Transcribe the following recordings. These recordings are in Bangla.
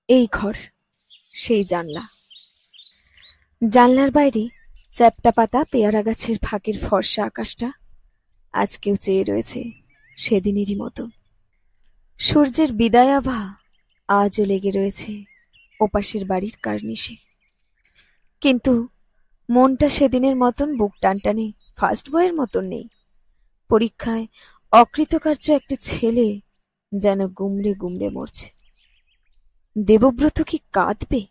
এই ঘর, সেই জানলা। জানলার বাইরে চ্যাপ্টা পাতা পেয়ারা গাছের ফাঁকের ফর্সা আকাশটা আজকেও চেয়ে রয়েছে সেদিনেরই মতো। সূর্যের বিদায় আভা আজও লেগে রয়েছে ওপাশের বাড়ির কার্নিশে। কিন্তু মনটা সেদিনের মতন বুক টানটানে ফার্স্ট বয়ের মতন নেই। পরীক্ষায় অকৃতকার্য একটা ছেলে যেন গুমড়ে গুমড়ে মরছে। দেবব্রত কি কাঁদবে?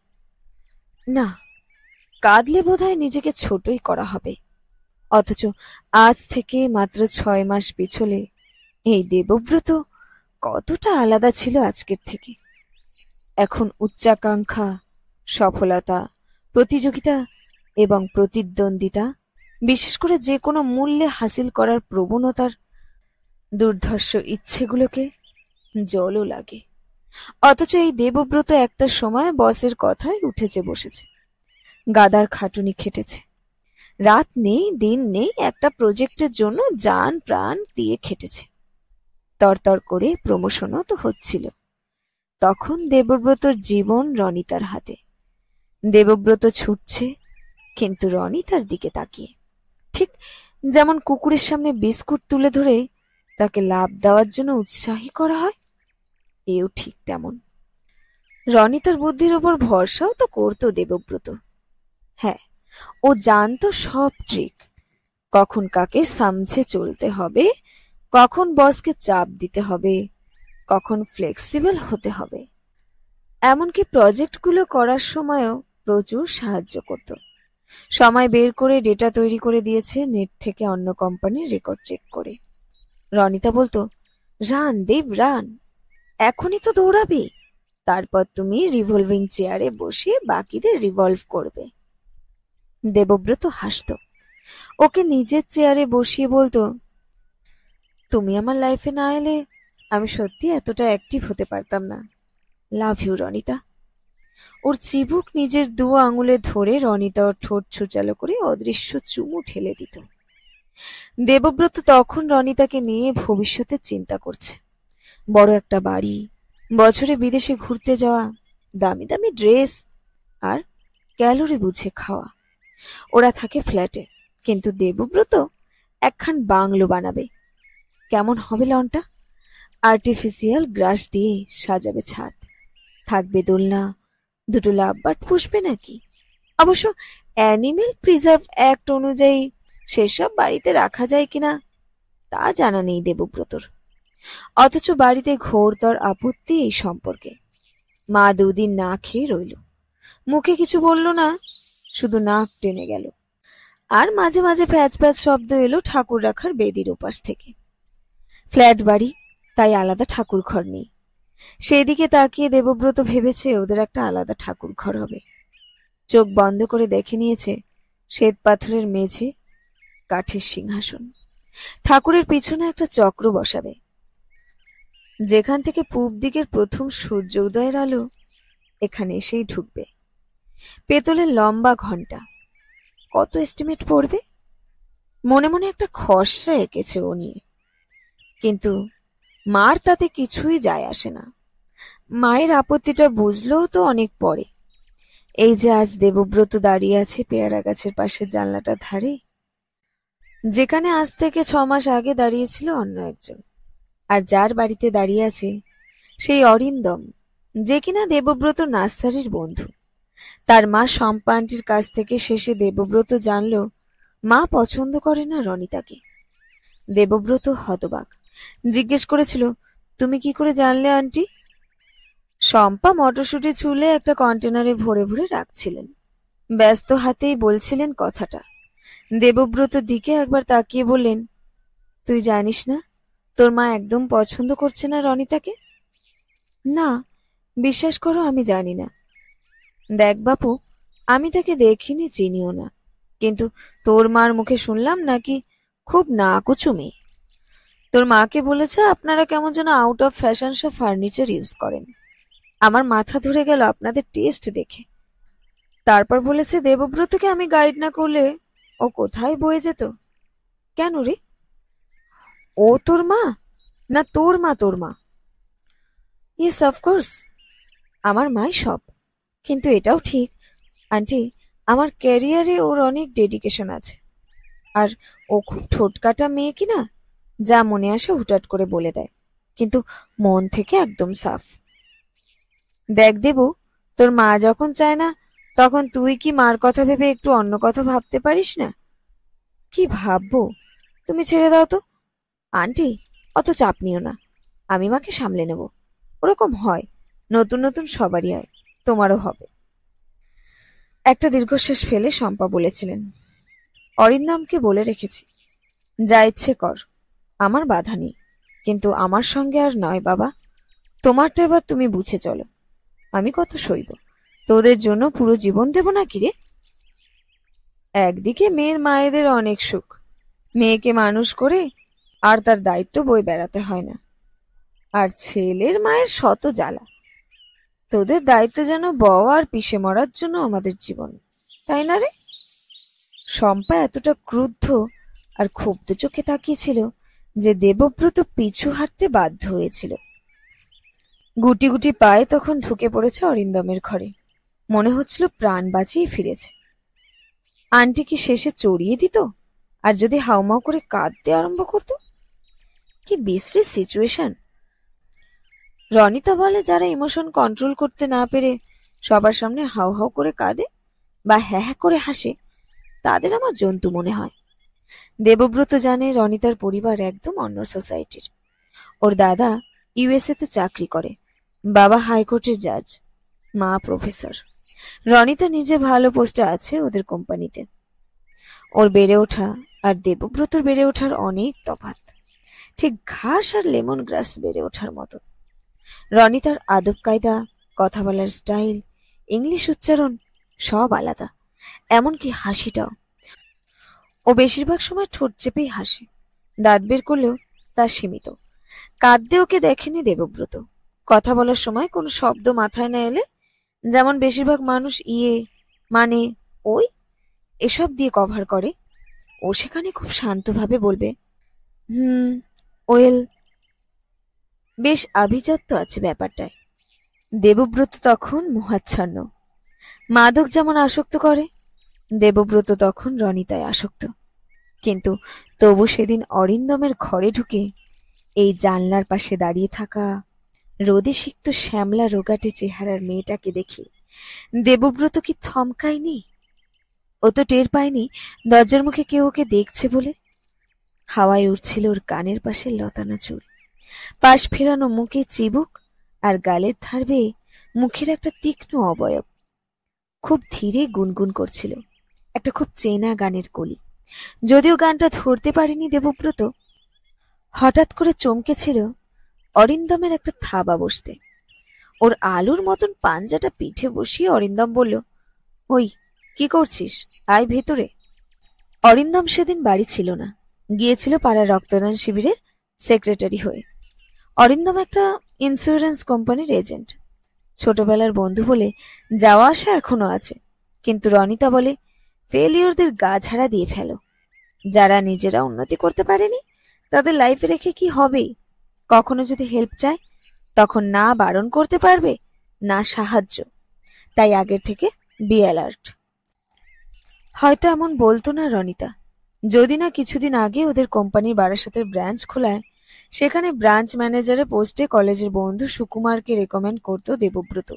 না, কাঁদলে বোধহয় নিজেকে ছোটই করা হবে। অথচ আজ থেকে মাত্র 6 মাস পিছলে এই দেবব্রত কতটা আলাদা ছিল আজকের থেকে। এখন উচ্চাকাঙ্ক্ষা, সফলতা, প্রতিযোগিতা এবং প্রতিদ্বন্দ্বিতা, বিশেষ করে যে কোনো মূল্যে হাসিল করার প্রবণতার দুর্ধর্ষ ইচ্ছেগুলোকে জলও লাগে। অথচ এই দেবব্রত একটা সময় বসের কথায় উঠেছে বসেছে, গাদার খাটুনি খেটেছে, রাত নেই দিন নেই একটা প্রজেক্টের জন্য জান প্রাণ দিয়ে খেটেছে। তরতর করে প্রমোশনও তো হচ্ছিল। তখন দেবব্রতর জীবন রনিতার হাতে। দেবব্রত ছুটছে, কিন্তু রনিতার দিকে তাকিয়ে, ঠিক যেমন কুকুরের সামনে বিস্কুট তুলে ধরে তাকে লাভ দেওয়ার জন্য উৎসাহী করা হয়, এও ঠিক তেমন। রনিতার বুদ্ধির ওপর ভরসাও তো করতো দেবব্রত। হ্যাঁ, ও জানতো সব ট্রিক, কখন কাকে সামছে চলতে হবে, কখন বসকে চাপ দিতে হবে, কখন ফ্লেক্সিবল হতে হবে। এমনকি প্রজেক্টগুলো করার সময়ও প্রচুর সাহায্য করত। সময় বের করে ডেটা তৈরি করে দিয়েছে নেট থেকে অন্য কোম্পানির রেকর্ড চেক করে। রনিতা বলতো, রান দেব রান, এখনই তো দৌড়াবে, তারপর তুমি রিভলভিং চেয়ারে বসে বাকিদের রিভলভ করবে। দেবব্রত হাসতো, ওকে নিজের চেয়ারে বসিয়ে বলতো, তুমি আমার লাইফে না এলে আমি সত্যি এতটা অ্যাক্টিভ হতে পারতাম না। Love you Ronita. ওর চিবুক নিজের 2 আঙুলে ধরে রনিতা ওর ঠোঁট ছুচালো করে অদৃশ্য চুমু ঠেলে দিত। দেবব্রত তখন রনিতাকে নিয়ে ভবিষ্যতের চিন্তা করছে। বড় একটা বাড়ি, বছরে বিদেশে ঘুরতে যাওয়া, দামি দামি ড্রেস, আর ক্যালোরি বুঝে খাওয়া। ওরা থাকে ফ্ল্যাটে, কিন্তু দেবব্রত একখান বাংলো বানাবে। কেমন হবে লনটা? আর্টিফিশিয়াল গ্রাস দিয়ে সাজাবে ছাদ, থাকবে দোলনা, 2টো লাভবার্ড পুষবে নাকি। অবশ্য অ্যানিমেল প্রিজার্ভ অ্যাক্ট অনুযায়ী সেসব বাড়িতে রাখা যায় কিনা তা জানা নেই দেবব্রতর। অথচ বাড়িতে ঘোরতর আপত্তি এই সম্পর্কে। মা 2 দিন না খেয়ে রইল, মুখে কিছু বলল না, শুধু নাক টেনে গেল। আর মাঝে মাঝে প্যাচ প্যাচ শব্দ এলো ঠাকুর রাখার বেদির ওপাশ থেকে। ফ্ল্যাট বাড়ি, তাই আলাদা ঠাকুর ঘর নেই। সেদিকে তাকিয়ে দেবব্রত ভেবেছে ওদের একটা আলাদা ঠাকুর ঘর হবে। চোখ বন্ধ করে দেখে নিয়েছে শ্বেত পাথরের মেঝে, কাঠের সিংহাসন, ঠাকুরের পিছনে একটা চক্র বসাবে, যেখান থেকে পূব দিকের প্রথম সূর্য উদয়ের আলো এখানে এসেই ঢুকবে। পেতলের লম্বা ঘন্টা, কত এস্টিমেট পড়বে? মনে মনে একটা খসড়া এঁকেছে ও নিয়ে। কিন্তু মার তাতে কিছুই যায় আসে না। মায়ের আপত্তিটা বুঝলেও তো অনেক পরে। এই যে আজ দেবব্রত দাঁড়িয়ে আছে পেয়ারা গাছের পাশে জানলাটার ধারে, যেখানে আজ থেকে 6 মাস আগে দাঁড়িয়েছিল অন্য একজন, আর যার বাড়িতে দাঁড়িয়ে আছে সেই অরিন্দম, যে কিনা দেবব্রত নার্সারির বন্ধু। তার মা শম্পা আন্টির কাছ থেকে শেষে দেবব্রত জানল মা পছন্দ করে না রনিতাকে। দেবব্রত হতবাক, জিজ্ঞেস করেছিল, তুমি কি করে জানলে আন্টি? শম্পা মটরশুঁটি ছুলে একটা কন্টেনারে ভরে ভরে রাখছিলেন, ব্যস্ত হাতেই বলছিলেন কথাটা। দেবব্রত দিকে একবার তাকিয়ে বললেন, তুই জানিস না তোর মা একদম পছন্দ করছে না রনিতাকে? না, বিশ্বাস করো আমি জানি না। দেখ বাপু, আমি তাকে দেখিনি, চিনিও না, কিন্তু তোর মার মুখে শুনলাম নাকি খুব নাকুচু মেয়ে। তোর মাকে বলেছে আপনারা কেমন যেন আউট অফ ফ্যাশন সব ফার্নিচার ইউজ করেন। আমার মাথা ধরে গেল আপনাদের টেস্ট দেখে। তারপর বলেছে দেবব্রতকে আমি গাইড না করলে ও কোথায় বয়ে যেত। কেন রে? ও তোর মা? না তোর মা তোর মা? Yes of course. আমার মাই সব। কিন্তু এটাও ঠিক আন্টি, আমার ক্যারিয়ারে ওর অনেক ডেডিকেশন আছে। আর ও খুব ঠোঁটকাটা মেয়ে কিনা, যা মনে আসে হুটহাট করে বলে দেয়, কিন্তু মন থেকে একদম সাফ। দেখ দেবু, তোর মা যখন চায় না, তখন তুই কি মার কথা ভেবে একটু অন্য কথা ভাবতে পারিস না? কি ভাববো, তুমি ছেড়ে দাও তো। আন্টি, অত চাপ নিও না, আমি মাকে সামলে নেব। ওরকম হয়, নতুন নতুন সবারই হয়, তোমারও হবে। একটা দীর্ঘশ্বাস ফেলে শম্পা বলেছিলেন, অরিন্দমকে বলে রেখেছি, যা ইচ্ছে কর, আমার বাধা নেই। কিন্তু আমার সঙ্গে আর নয় বাবা, তোমারটা এবার তুমি বুঝে চলো। আমি কত সইব, তোদের জন্য পুরো জীবন দেব নাকি রে? একদিকে মেয়ের মায়েদের অনেক সুখ, মেয়েকে মানুষ করে আর তার দায়িত্ব বয়ে বেড়াতে হয় না। আর ছেলের মায়ের শত জ্বালা, তোদের দায়িত্ব যেন বউ আর পিষে মরার জন্য আমাদের জীবন, তাই না রে? শম্পা এতটা ক্রুদ্ধ আর ক্ষুব্ধ চোখে তাকিয়েছিল যে দেবব্রত পিছু হাঁটতে বাধ্য হয়েছিল। গুটি গুটি পায়ে তখন ঢুকে পড়েছে অরিন্দমের ঘরে। মনে হচ্ছিল প্রাণ বাঁচিয়ে ফিরেছে। আন্টি কি শেষে চড়িয়ে দিত? আর যদি হাউমাউ করে কাঁদতে আরম্ভ করত? কি বিশ্রী সিচুয়েশন। রনিতা বলে, যারা ইমোশন কন্ট্রোল করতে না পেরে সবার সামনে হাউ হাউ করে কাঁদে বা হ্যাঁ হ্যাঁ করে হাসে, তাদের আমার জন্তু মনে হয়। দেবব্রত জানে রনিতার পরিবার একদম অন্য সোসাইটির। ওর দাদা ইউএসএ তে চাকরি করে, বাবা হাইকোর্টের জাজ, মা প্রফেসর। রনিতা নিজে ভালো পোস্টে আছে ওদের কোম্পানিতে। ওর বেড়ে ওঠা আর দেবব্রতর বেড়ে ওঠার অনেক তফাৎ, ঠিক ঘাস আর লেমন গ্রাস বেড়ে ওঠার মতো। রনিতার আদব কায়দা, কথা বলার স্টাইল, ইংলিশ উচ্চারণ সব আলাদা, এমনকি হাসিটাও। ও বেশিরভাগ সময় ঠোঁট চেপেই হাসে, দাঁত বের করলেও তা সীমিত। কাঁদতে ওকে দেখেনি দেবব্রত। কথা বলার সময় কোনো শব্দ মাথায় না এলে, যেমন বেশিরভাগ মানুষ ইয়ে, মানে, ওই এসব দিয়ে কভার করে, ও সেখানে খুব শান্তভাবে বলবে, হুম, ওয়েল। বেশ আভিজাত্য আছে ব্যাপারটায়। দেবব্রত তখন মোহাচ্ছন্ন। মাদক যেমন আসক্ত করে, দেবব্রত তখন রনিতায় আসক্ত। কিন্তু তবু সেদিন অরিন্দমের ঘরে ঢুকে এই জানলার পাশে দাঁড়িয়ে থাকা রোদে সিক্ত শ্যামলা রোগাটে চেহারার মেয়েটাকে দেখে দেবব্রত কি থমকায়নি? ও তো টের পায়নি দরজার মুখে কেউ ওকে দেখছে বলে। হাওয়ায় উঠছিল ওর কানের পাশে লতানো চুল, পাশ ফেরানো মুখে চিবুক, আর গালের ধার বেয়ে মুখের একটা তীক্ষ্ণ অবয়ব। খুব ধীরে গুনগুন করছিল একটা খুব চেনা গানের কলি। যদিও গানটা ধরতে পারেনি দেবব্রত, হঠাৎ করে চমকেছিল অরিন্দমের একটা থাবা বসতে। ওর আলুর মতন পাঞ্জাটা পিঠে বসিয়ে অরিন্দম বলল, ওই কি করছিস, আয় ভেতরে। অরিন্দম সেদিন বাড়ি ছিল না, গিয়েছিল পাড়ার রক্তদান শিবিরের সেক্রেটারি হয়ে। অরিন্দম একটা ইন্স্যুরেন্স কোম্পানির এজেন্ট। ছোটবেলার বন্ধু বলে যাওয়া আসা এখনো আছে, কিন্তু রনিতা বলে ফেলিওরদের গা ঝাড়া দিয়ে ফেলো। যারা নিজেরা উন্নতি করতে পারেনি তাদের লাইফে রেখে কি হবে? কখনো যদি হেল্প চায়, তখন না বারণ করতে পারবে, না সাহায্য। তাই আগের থেকে বি অ্যালার্ট। হয়তো এমন বলতো না রনিতা, যদি না কিছুদিন আগে ওদের কোম্পানির বারাসাতের ব্রাঞ্চ খোলায় সেখানে ব্রাঞ্চ ম্যানেজারের পোস্টে কলেজের বন্ধু সুকুমারকে রেকমেন্ড করতো দেবব্রত।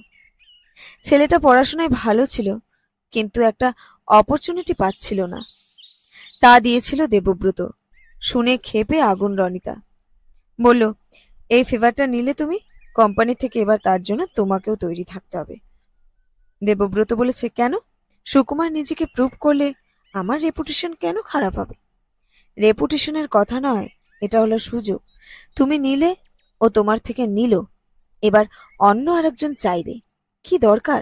ছেলেটা পড়াশোনায় ভালো ছিল, কিন্তু একটা অপরচুনিটি পাচ্ছিল না, তা দিয়েছিল দেবব্রত। শুনে ক্ষেপে আগুন রনিতা। বলল, এই ফেভারটা নিলে তুমি, কোম্পানি থেকে এবার তার জন্য তোমাকেও তৈরি থাকতে হবে। দেবব্রত বলেছে, কেন? সুকুমার নিজেকে প্রুভ করলে আমার রেপুটেশন কেন খারাপ হবে? রেপুটেশনের কথা নয়, এটা হলো সুযোগ। তুমি নিলে, ও তোমার থেকে নিল, এবার অন্য আরেকজন চাইবে, কি দরকার?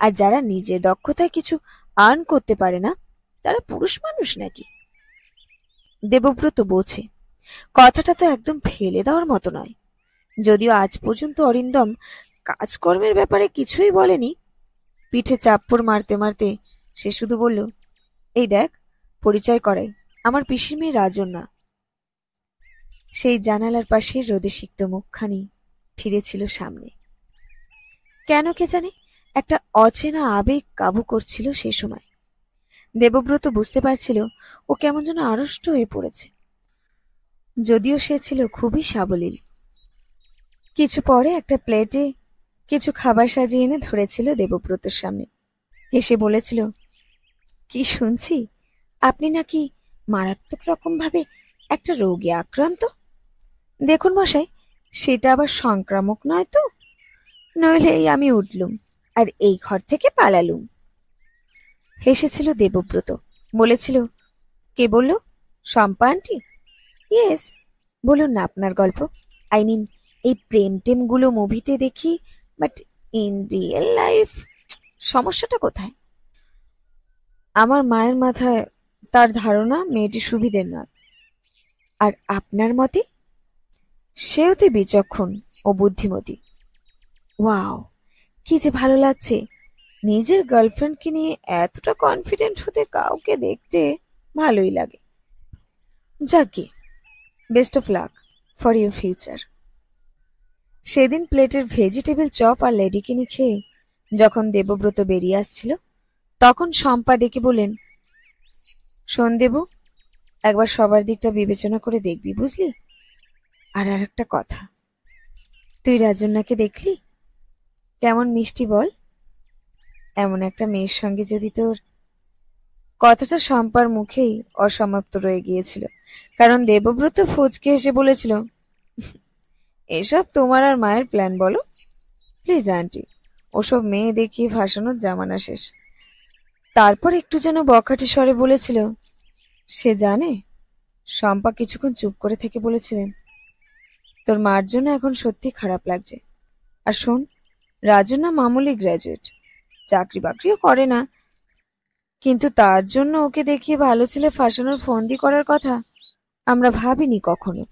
আর যারা নিজের দক্ষতায় কিছু আর্ন করতে পারে না, তারা পুরুষ মানুষ নাকি? দেবব্রত বোঝে কথাটা তো একদম ফেলে দেওয়ার মতো নয়। যদিও আজ পর্যন্ত অরিন্দম কাজকর্মের ব্যাপারে কিছুই বলেনি, পিঠে চাপ্পড় মারতে মারতে সে শুধু বলল, এই দেখ, পরিচয় করাই, আমার পিসির মেয়ে রাজন্যা। সেই জানালার পাশে রোদে সিক্ত মুখখানি ফিরেছিল সামনে। কেন কে জানে একটা অচেনা আবেগ কাবু করছিল সে সময়। দেবব্রত বুঝতে পারছিল ও কেমন যেন আড়ষ্ট হয়ে পড়েছে, যদিও সে ছিল খুবই সাবলীল। কিছু পরে একটা প্লেটে কিছু খাবার সাজিয়ে এনে ধরেছিল দেবব্রতর সামনে। হেসে বলেছিল, কি শুনছি আপনি নাকি মারাত্মক রকম ভাবে একটা রোগে আক্রান্ত। দেখুন মশাই, সেটা আবার সংক্রামক নয় তো? নইলে আমি উঠলুম আর এই ঘর থেকে পালালুম। হেসেছিল দেবব্রত, বলেছিল, কে বলল? শম্পা আন্টি? ইয়েস, বলুন না আপনার গল্প। আই মিন, এই প্রেম টেম গুলো মুভিতে দেখি, বাট ইন রিয়েল লাইফ সমস্যাটা কোথায়? আমার মায়ের মাথায় তার ধারণা মেয়েটি সুবিধের নয়। আর আপনার মতে? সে অতি বিচক্ষণ ও বুদ্ধিমতী। ওয়াও, কি যে ভালো লাগছে! নিজের গার্লফ্রেন্ডকে নিয়ে এতটা কনফিডেন্ট হতে কাউকে দেখতে ভালোই লাগে। যাকে, best of luck for your future. সেদিন প্লেটের ভেজিটেবল চপ আর লেডিকিনি খেয়ে যখন দেবব্রত বেরিয়ে আসছিল, তখন শম্পা ডেকে বলেন, শোন দেবু, একবার সবার দিকটা বিবেচনা করে দেখবি, বুঝলি? আর একটা কথা, তুই রাজন্যাকে দেখলি? কেমন মিষ্টি বল? এমন একটা মেয়ের সঙ্গে যদি তোর... কথাটা শম্পার মুখেই অসমাপ্ত রয়ে গিয়েছিল, কারণ দেবব্রত ফচকে এসে বলেছিল, এসব তোমার আর মায়ের প্ল্যান বলো প্লিজ আন্টি, ওসব মেয়ে দেখিয়ে ফাঁসানোর জামানা শেষ। তারপর একটু যেন বখাটে স্বরে বলেছিল, সে জানে? শম্পা কিছুক্ষণ চুপ করে থেকে বলেছিলেন, তোর মার জন্য এখন সত্যি খারাপ লাগছে। আর শোন, রাজন্যা মামুলি গ্র্যাজুয়েট, চাকরি বাকরিও করে না, কিন্তু তার জন্য ওকে দেখিয়ে ভালো ছেলে ফাঁসানোর ফন্দি করার কথা আমরা ভাবিনি কখনো।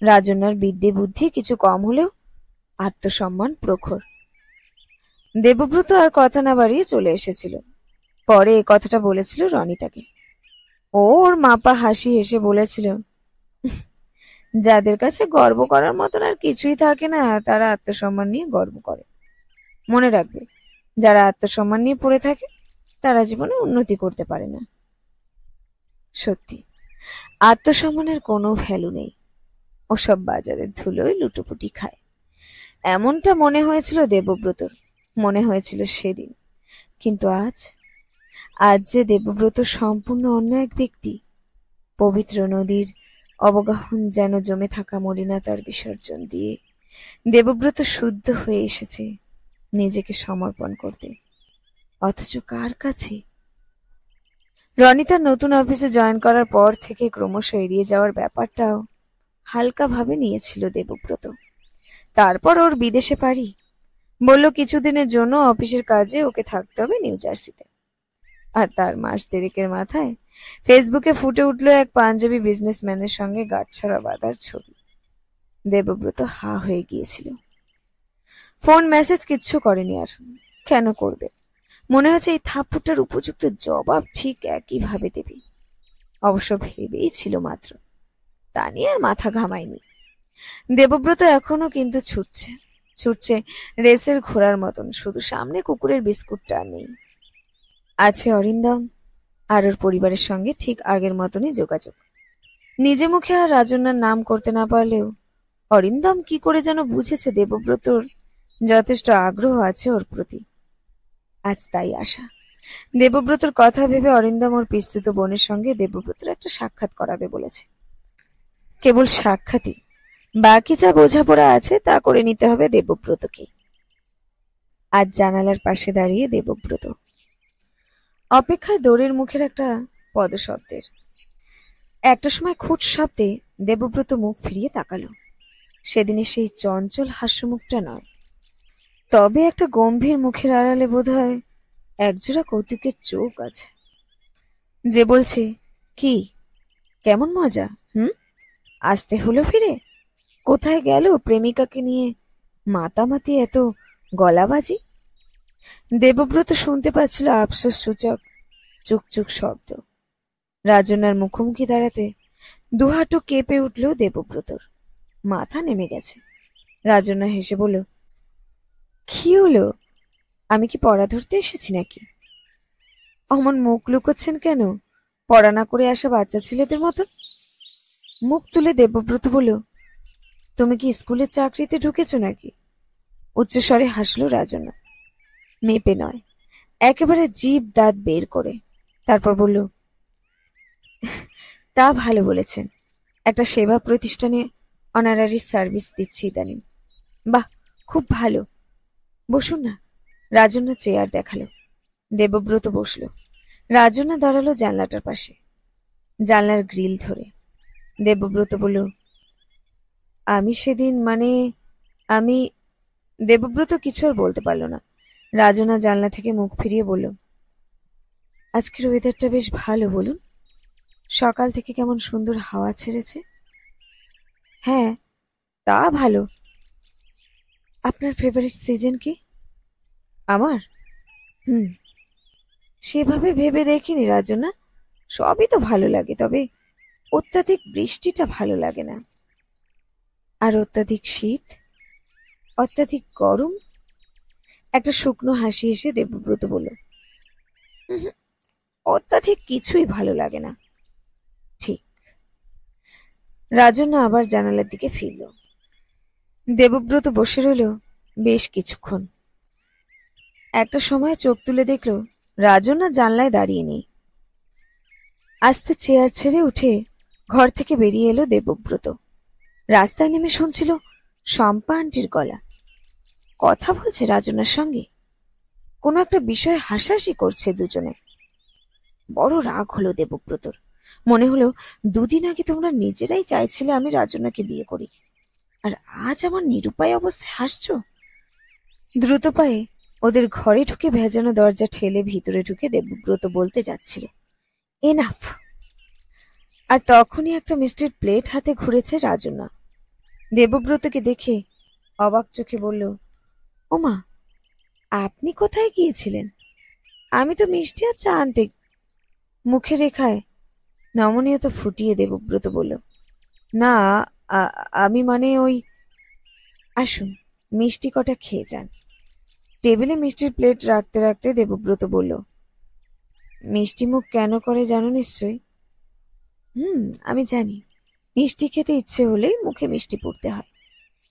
রাজন্যার বিদ্যে বুদ্ধি কিছু কম হলেও আত্মসম্মান প্রখর। দেবব্রত আর কথা না বাড়িয়ে চলে এসেছিল। পরে এ কথাটা বলেছিল রনিতাকে। ওর মাপা হাসি হেসে বলেছিল, যাদের কাছে গর্ব করার মতন আর কিছুই থাকে না তারা আত্মসম্মান নিয়ে গর্ব করে। মনে রাখবে, যারা আত্মসম্মান নিয়ে পড়ে থাকে তারা জীবনে উন্নতি করতে পারে না। সত্যি, আত্মসম্মানের কোনো ভ্যালু নেই, ওসব বাজারের ধুলোয় লুটোপুটি খায়। এমনটা মনে হয়েছিল দেবব্রতর, মনে হয়েছিল সেদিন। কিন্তু আজ যে দেবব্রত সম্পূর্ণ অন্য এক ব্যক্তি। পবিত্র নদীর অবগাহন যেন জমে থাকা মলিনতার বিসর্জন দিয়ে দেবব্রত শুদ্ধ হয়ে এসেছে নিজেকে সমর্পণ করতে। অথচ কার কাছে? রনিতার নতুন অফিসে জয়েন করার পর থেকে ক্রমশ এড়িয়ে যাওয়ার ব্যাপারটাও হালকাভাবে নিয়েছিল দেবব্রত। তারপর ওর বিদেশে পাড়ি। বলল কিছুদিনের জন্য অফিসের কাজে ওকে থাকতে হবে নিউ জার্সিতে। আর তার মাস দেড়েকের মাথায় ফেসবুকে ফুটে উঠল এক পাঞ্জাবি বিজনেসম্যানের সঙ্গে গাঁটছড়া বাঁধার ছবি। দেবব্রত হা হয়ে গিয়েছিল। ফোন মেসেজ কিচ্ছু করেনি আর। কেন করবে? মনে হচ্ছে এই থাপ্পড়টার উপযুক্ত জবাব ঠিক একইভাবে দেবে। অবশ্য ভেবেই ছিল মাত্র, তা নিয়ে আর মাথা ঘামায়নি। দেবব্রত এখনো কিন্তু ছুটছে রেসের ঘোড়ার মতন, শুধু সামনে কুকুরের বিস্কুটটা নেই। আছে অরিন্দম আর ওর পরিবারের সঙ্গে ঠিক আগের মতনই যোগাযোগ। নিজে মুখে আর রাজন্যার নাম করতে না পারলেও অরিন্দম কি করে যেন বুঝেছে দেবব্রতর যথেষ্ট আগ্রহ আছে ওর প্রতি। আজ তাই আশা। দেবব্রতর কথা ভেবে অরিন্দম ওর পিস্তুত বোনের সঙ্গে দেবব্রতর একটা সাক্ষাৎ করাবে বলেছে। কেবল সাক্ষাৎই, বাকি যা বোঝাপড়া আছে তা করে নিতে হবে দেবব্রতকে। আজ জানালার পাশে দাঁড়িয়ে দেবব্রত অপেক্ষায় দড়ির মুখের একটা পদশব্দের। একটা সময় খুট শব্দে দেবব্রত মুখ ফিরিয়ে তাকালো। সেদিনে সেই চঞ্চল হাস্যমুখটা নয়, তবে একটা গম্ভীর মুখের আড়ালে বোধহয় একজোড়া কৌতুকের চোখ আছে। যে বলছে, কি কেমন মজা, আসতে হলো ফিরে? কোথায় গেল প্রেমিকাকে নিয়ে মাতামাতি এত গলাবাজি? দেবব্রত শুনতে পাচ্ছিল আফসোস সূচক চুকচুক শব্দ। রাজন্যার মুখোমুখি দাঁড়াতে দুহাটু কেঁপে উঠল দেবব্রতর। মাথা নেমে গেছে। রাজন্যা হেসে বলল, কি হলো? আমি কি পড়া ধরতে এসেছি নাকি? অমন মুখ লুকোচ্ছেন কেন, পড়া না করে আসা বাচ্চা ছেলেদের মতো? মুখ তুলে দেবব্রত বলল, তুমি কি স্কুলের চাকরিতে ঢুকেছো নাকি? উচ্চস্বরে হাসলো রাজনা, মেপে নয়, একেবারে জিভ দাঁত বের করে। তারপর বলল, তা ভালো বলেছেন, একটা সেবা প্রতিষ্ঠানে অনারারি সার্ভিস দিচ্ছি ইদানিং। বাহ, খুব ভালো, বসুন না। রাজনা চেয়ার দেখালো। দেবব্রত বসল। রাজনা দাঁড়ালো জানলাটার পাশে, জানলার গ্রিল ধরে। দেবব্রত বলল, আমি সেদিন আমি দেবব্রত কিছু আর বলতে পারল না। রাজনা জানলা থেকে মুখ ফিরিয়ে বলল, আজকের ওয়েদারটা বেশ ভালো, বলুন। সকাল থেকে কেমন সুন্দর হাওয়া ছেড়েছে। হ্যাঁ, তা ভালো। আপনার ফেভারিট সিজন কি? আমার? হুম, সেভাবে ভেবে দেখিনি রাজনা। সবই তো ভালো লাগে, তবে অত্যাধিক বৃষ্টিটা ভালো লাগে না। আর অত্যাধিক শীত, অত্যাধিক গরম। একটা শুকনো হাসি এসে দেবব্রত বলল, "উহুম, অত্যাধিক কিছুই ভালো লাগে না।" ঠিক। রাজনা আবার জানালার দিকে ফিরল। দেবব্রত বসে রইল বেশ কিছুক্ষণ। একটা সময় চোখ তুলে দেখল রাজনা জানলায় দাঁড়িয়ে নেই। আস্তে চেয়ার ছেড়ে উঠে ঘর থেকে বেরিয়ে এলো দেবব্রত। রাস্তায় নেমে শুনছিল শম্পা আন্টির গলা, কথা বলছে রাজনার সঙ্গে। কোনো একটা বিষয়ে হাসাহাসি করছে দুজনে। বড় রাগ হলো দেবব্রতর। মনে হলো, দুদিন আগে তোমরা নিজেরাই চাইছিলে আমি রাজনাকে বিয়ে করি, আর আজ আমার নিরুপায় অবস্থায় হাসছো। দ্রুত পায়ে ওদের ঘরে ঢুকে ভেজানো দরজা ঠেলে ভিতরে ঢুকে দেবব্রত বলতে যাচ্ছিল, এনাফ। আর তখনই একটা মিষ্টির প্লেট হাতে ঘুরেছে রাজনা। দেবব্রতকে দেখে অবাক চোখে বলল, ওমা, আপনি কোথায় গিয়েছিলেন? আমি তো মিষ্টি আর চা আনতে। মুখে রেখায় নমনীয়তা ফুটিয়ে দেবব্রত বলল, না, আমি ওই। আসুন, মিষ্টি কটা খেয়ে যান। টেবিলে মিষ্টির প্লেট রাখতে রাখতে দেবব্রত বলল, মিষ্টি মুখ কেন করে জানো নিশ্চয়ই? আমি জানি। মিষ্টি খেতে ইচ্ছে হলেই মুখে মিষ্টি পড়তে হয়।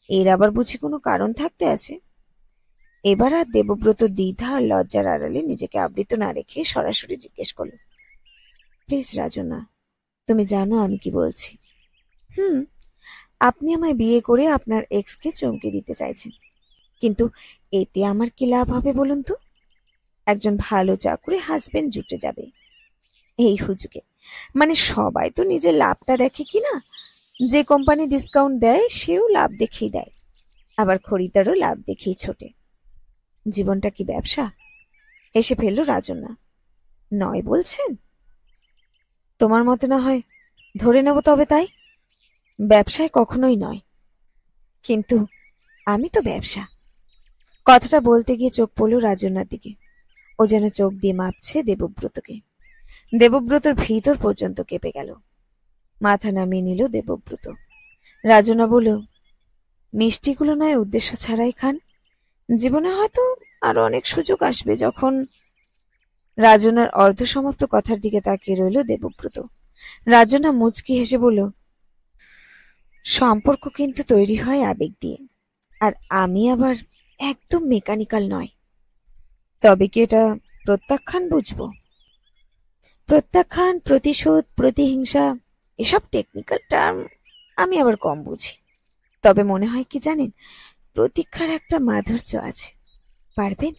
এর আবার বুঝি কোনো কারণ থাকতে আছে? এবার আর দেবব্রত দ্বিধা আর লজ্জার আড়ালে নিজেকে আবৃত না রেখে সরাসরি জিজ্ঞেস করল, প্লিজ রাজনা, তুমি জানো আমি কি বলছি? আপনি আমায় বিয়ে করে আপনার এক্সকে চমকে দিতে চাইছেন, কিন্তু এতে আমার কি লাভ হবে বলুন তো? একজন ভালো চাকুরে হাজবেন্ড জুটে যাবে এই হুজুগে। সবাই তো নিজের লাভটা দেখে কি না? যে কোম্পানি ডিসকাউন্ট দেয় সেও লাভ দেখেই দেয়, আবার খরিদ্দারও লাভ দেখেই ছোটে। জীবনটা কি ব্যবসা? এসে ফেলল রাজনা। নয় বলছেন? তোমার মতে না হয় ধরে নেব তবে তাই। ব্যবসায় কখনোই নয়, কিন্তু আমি তো ব্যবসা। কথাটা বলতে গিয়ে চোখ পড়ল রাজনার দিকে। ও যেন চোখ দিয়ে মাপছে দেবব্রতকে। দেবব্রতর ভিতর পর্যন্ত কেঁপে গেল। মাথা নামিয়ে নিল দেবব্রত। রাজনা বলল, মিষ্টিগুলো নয় উদ্দেশ্য ছাড়াই খান, জীবনে হয়তো আরো অনেক সুযোগ আসবে যখন। রাজনার অর্ধসমাপ্ত কথার দিকে তাকিয়ে রইল দেবব্রত। রাজনা মুচকি হেসে বলল, সম্পর্ক কিন্তু তৈরি হয় আবেগ দিয়ে, আর আমি আবার একদম মেকানিক্যাল নয়। তবে কি এটা প্রত্যাখ্যান বুঝবো? প্রত্যাখ্যান, প্রতিশোধ, প্রতিহিংসা, এসব টেকনিক্যাল টার্ম আমি আবার কম বুঝি। তবে মনে হয় কি জানেন, প্রতীক্ষার একটা মাধুর্য আছে। পারবেন?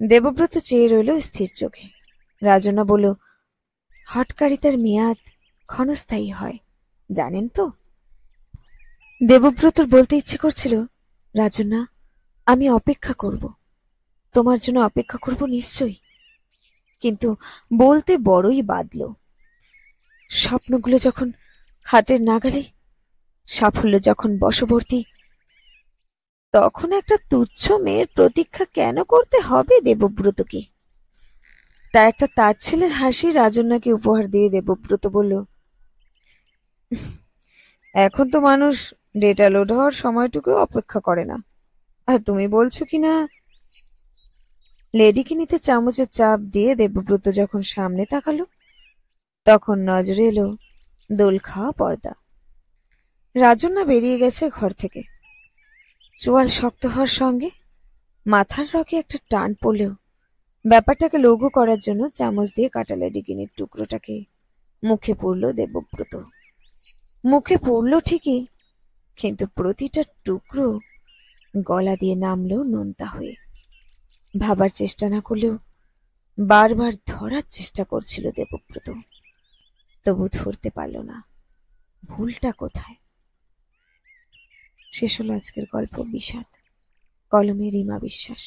দেবব্রত চেয়ে রইল স্থির চোখে। রাজনা বলল, হটকারিতার মেয়াদ ক্ষণস্থায়ী হয়, জানেন তো? দেবব্রতর বলতে ইচ্ছে করছিল, রাজনা, আমি অপেক্ষা করব, তোমার জন্য অপেক্ষা করব নিশ্চয়ই। কিন্তু বলতে বড়ই বাধল। স্বপ্নগুলো যখন হাতের নাগালে, সাফল্য যখন বশবর্তী, তখন একটা তুচ্ছ মেয়ের প্রতীক্ষা কেন করতে হবে দেবব্রতকে? তা একটা তার ছেলের হাসি রাজন্যাকে উপহার দিয়ে দেবব্রত বলল, এখন তো মানুষ ডেটা লোড হওয়ার সময়টুকু অপেক্ষা করে না, আর তুমি বলছো কিনা। লেডিকিনিতে চামচের চাপ দিয়ে দেবব্রত যখন সামনে তাকালো, তখন নজরে এলো দোল খাওয়া পর্দা। রাজন্যা বেরিয়ে গেছে ঘর থেকে। চোয়াল শক্ত হওয়ার সঙ্গে মাথার রকে একটা টান পড়লেও ব্যাপারটাকে লঘু করার জন্য চামচ দিয়ে কাটা লেডিকিনির টুকরোটাকে মুখে পুরল দেবব্রত। মুখে পড়ল ঠিকই, কিন্তু প্রতিটা টুকরো গলা দিয়ে নামলো নোনতা হয়ে। ভাবার চেষ্টা না করলেও বারবার ধরার চেষ্টা করছিল দেবব্রত, তবু ধরতে পারল না ভুলটা কোথায়। শেষ হলো আজকের গল্প বিষাদ। কলমে রিমা বিশ্বাস।